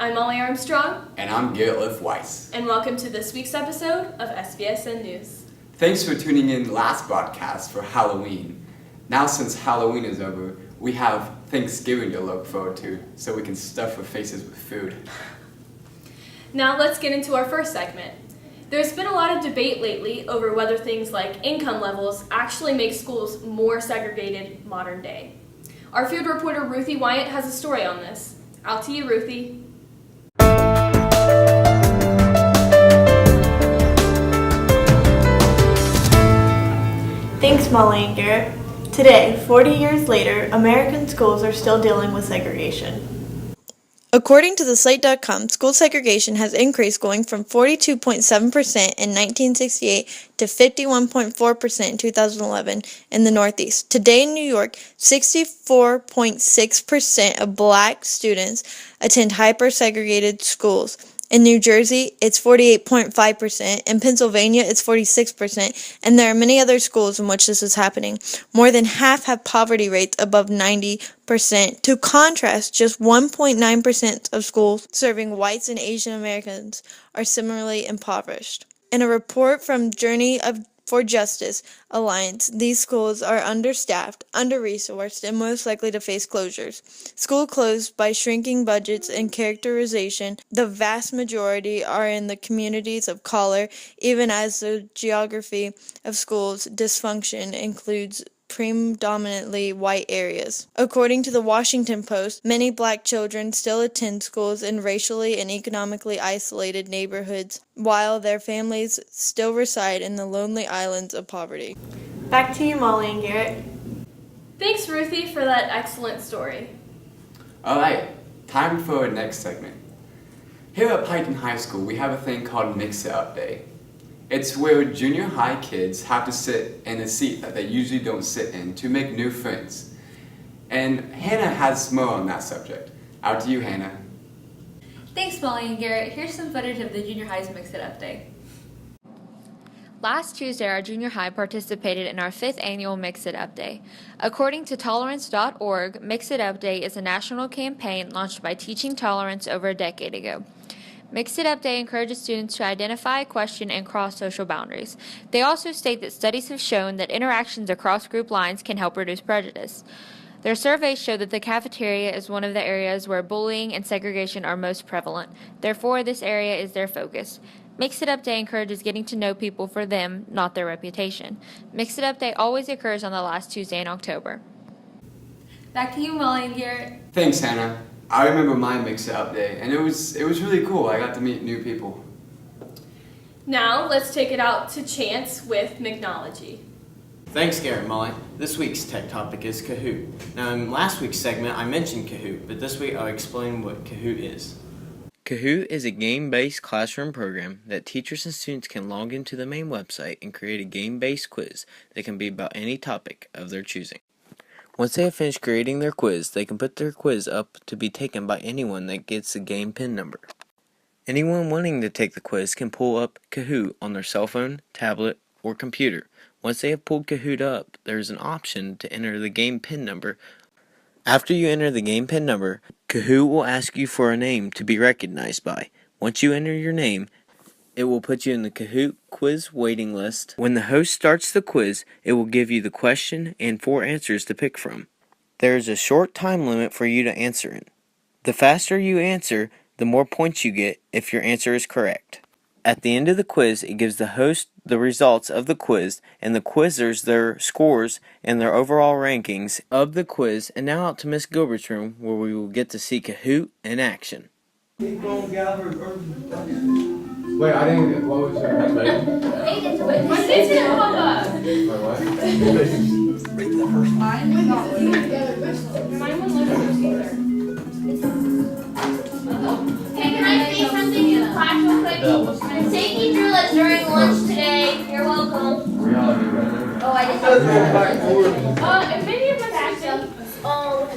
I'm Molly Armstrong. And I'm Garrett Liff Weiss. And welcome to this week's episode of SVSN News. Thanks for tuning in last broadcast for Halloween. Now since Halloween is over, we have Thanksgiving to look forward to, so we can stuff our faces with food. Now let's get into our first segment. There's been a lot of debate lately over whether things like income levels actually make schools more segregated modern day. Our field reporter Ruthie Wyatt has a story on this. Out to you, Ruthie. Thanks, Molly and Garrett. Today, 40 years later, American schools are still dealing with segregation. According to the Slate.com, school segregation has increased going from 42.7% in 1968 to 51.4% in 2011 in the Northeast. Today in New York, 64.6% of black students attend hyper-segregated schools. In New Jersey, it's 48.5%. In Pennsylvania, it's 46%. And there are many other schools in which this is happening. More than half have poverty rates above 90%. To contrast, just 1.9% of schools serving whites and Asian Americans are similarly impoverished. In a report from Journey for Justice Alliance, these schools are understaffed, under-resourced, and most likely to face closures. Schools closed by shrinking budgets and characterization. The vast majority are in the communities of color, even as the geography of schools dysfunction includes predominantly white areas. According to the Washington Post, many black children still attend schools in racially and economically isolated neighborhoods, while their families still reside in the lonely islands of poverty. Back to you, Molly and Garrett. Thanks, Ruthie, for that excellent story. Alright, time for our next segment. Here at Piketon High School, we have a thing called Mix It Up Day. It's where junior high kids have to sit in a seat that they usually don't sit in to make new friends. And Hannah has more on that subject. Out to you, Hannah. Thanks, Molly and Garrett. Here's some footage of the junior high's Mix It Up Day. Last Tuesday, our junior high participated in our 5th annual Mix It Up Day. According to Tolerance.org, Mix It Up Day is a national campaign launched by Teaching Tolerance over a decade ago. Mix It Up Day encourages students to identify, question, and cross social boundaries. They also state that studies have shown that interactions across group lines can help reduce prejudice. Their surveys show that the cafeteria is one of the areas where bullying and segregation are most prevalent. Therefore, this area is their focus. Mix It Up Day encourages getting to know people for them, not their reputation. Mix It Up Day always occurs on the last Tuesday in October. Back to you, Molly and Garrett. Thanks, Hannah. I remember my Mix It Up Day, and it was really cool. I got to meet new people. Now let's take it out to Chance with Mignology. Thanks, Garrett and Molly. This week's tech topic is Kahoot. Now, in last week's segment, I mentioned Kahoot, but this week I'll explain what Kahoot is. Kahoot is a game-based classroom program that teachers and students can log into the main website and create a game-based quiz that can be about any topic of their choosing. Once they have finished creating their quiz, they can put their quiz up to be taken by anyone that gets the game pin number. Anyone wanting to take the quiz can pull up Kahoot on their cell phone, tablet, or computer. Once they have pulled Kahoot up, there is an option to enter the game pin number. After you enter the game pin number, Kahoot will ask you for a name to be recognized by. Once you enter your name, it will put you in the Kahoot quiz waiting list. When the host starts the quiz, it will give you the question and 4 answers to pick from. There is a short time limit for you to answer in. The faster you answer, the more points you get if your answer is correct. At the end of the quiz, it gives the host the results of the quiz and the quizzers their scores and their overall rankings of the quiz. And now out to Miss Gilbert's room, where we will get to see Kahoot in action. Wait, I didn't get, what was your name? My name's Papa. Mine won't let us either. Hey, can I say something to the class real quick? Sadie drew us during lunch today. You're welcome. Oh, I just And maybe it was actually. Oh,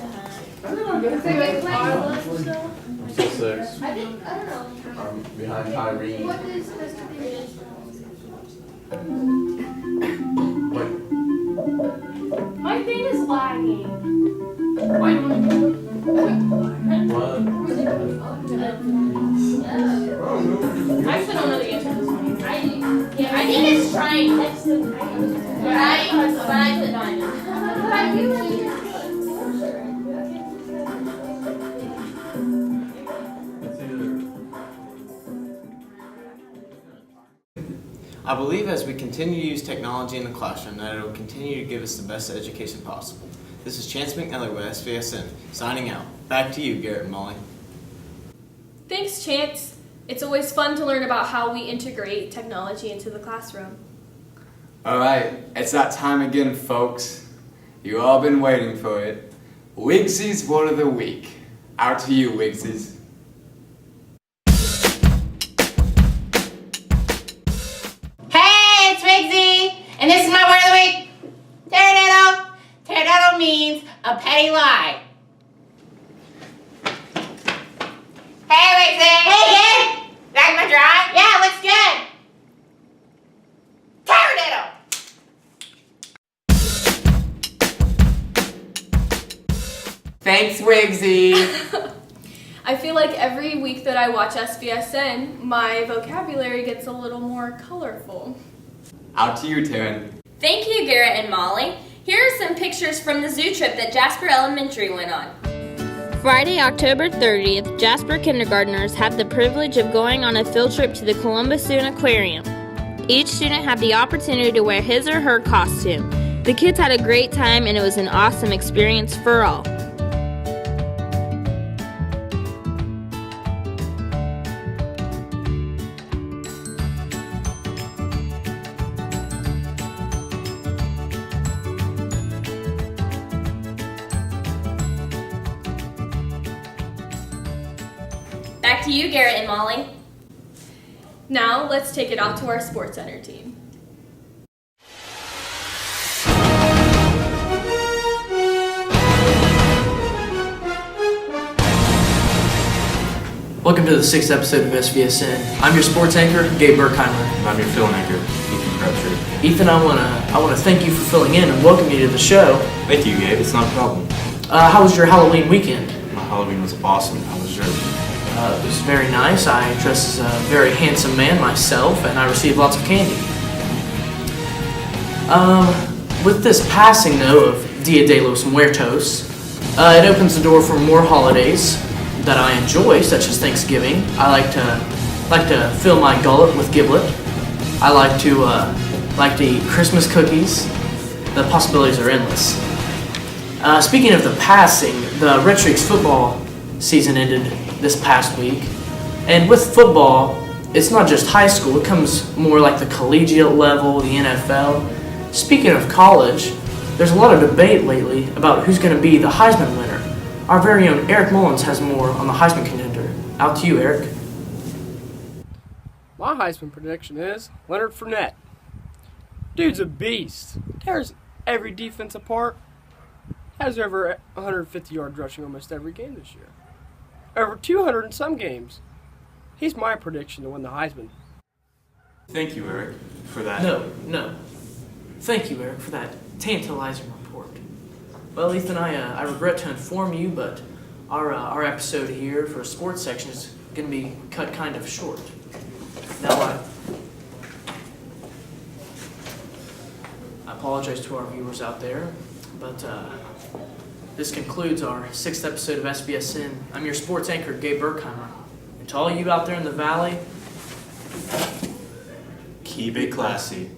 look at that. 6. I don't know. Behind Tyree. What is Mr. Davis? My thing is lagging. What? I still don't know the answer to this one. I think it's trying. But I put diamond. I believe as we continue to use technology in the classroom that it will continue to give us the best education possible. This is Chance McNally with SVSN, signing out. Back to you, Garrett and Molly. Thanks, Chance. It's always fun to learn about how we integrate technology into the classroom. Alright, it's that time again, folks. You all been waiting for it. Wigsy's Word of the Week. Out to you, Wigsies. Hey, it's Wigsy, and this is my word of the week. Pterodactyl. Pterodactyl means a petty lie. Hey, Wigsy. Hey, kid. Like my drawing? Yeah, it looks good. Pterodactyl. Thanks, Wigsy. I feel like every week that I watch SVSN, my vocabulary gets a little more colorful. Out to you, Taryn. Thank you, Garrett and Molly. Here are some pictures from the zoo trip that Jasper Elementary went on. Friday, October 30th, Jasper kindergartners had the privilege of going on a field trip to the Columbus Zoo Aquarium. Each student had the opportunity to wear his or her costume. The kids had a great time and it was an awesome experience for all. Back to you, Garrett and Molly. Now, let's take it out to our Sports Center team. Welcome to the 6th episode of SVSN. I'm your sports anchor, Gabe Burkheimer. I'm your fill anchor, Ethan Crabtree. Ethan, I wanna thank you for filling in and welcome you to the show. Thank you, Gabe. It's not a problem. How was your Halloween weekend? My Halloween was awesome. How was yours? It was very nice. I dressed as a very handsome man myself, and I received lots of candy. With this passing, though, of Dia de los Muertos, it opens the door for more holidays that I enjoy, such as Thanksgiving. I like to fill my gullet with giblet. I like to eat Christmas cookies. The possibilities are endless. Speaking of the passing, the Red Streaks football season ended this past week, and with football, it's not just high school. It comes more like the collegiate level, the NFL. Speaking of college, there's a lot of debate lately about who's going to be the Heisman winner. Our very own Eric Mullins has more on the Heisman contender. Out to you, Eric. My Heisman prediction is Leonard Fournette. Dude's a beast. Tears every defense apart. Has over 150 yards rushing almost every game this year. Over 200 in some games. He's my prediction to win the Heisman. Thank you, Eric, for that. No. Thank you, Eric, for that tantalizing report. Well, Ethan, I regret to inform you, but our episode here for sports section is going to be cut kind of short. Now, I apologize to our viewers out there, but this concludes our 6th episode of SVSN. I'm your sports anchor, Gabe Burkheimer. And to all you out there in the valley, keep it classy.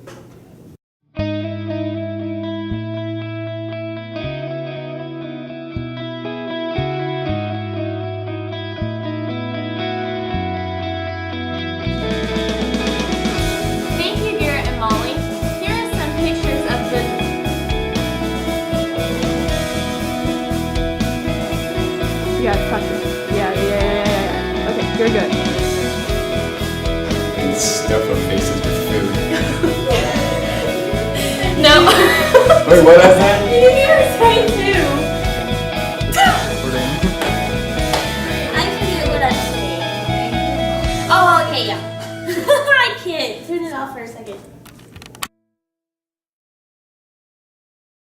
Thank you, Garrett and Molly. Here are some pictures of the... Yeah, touch it. Yeah. Okay, you're good. And stuff our faces with food. No. Wait, what is that? You say too.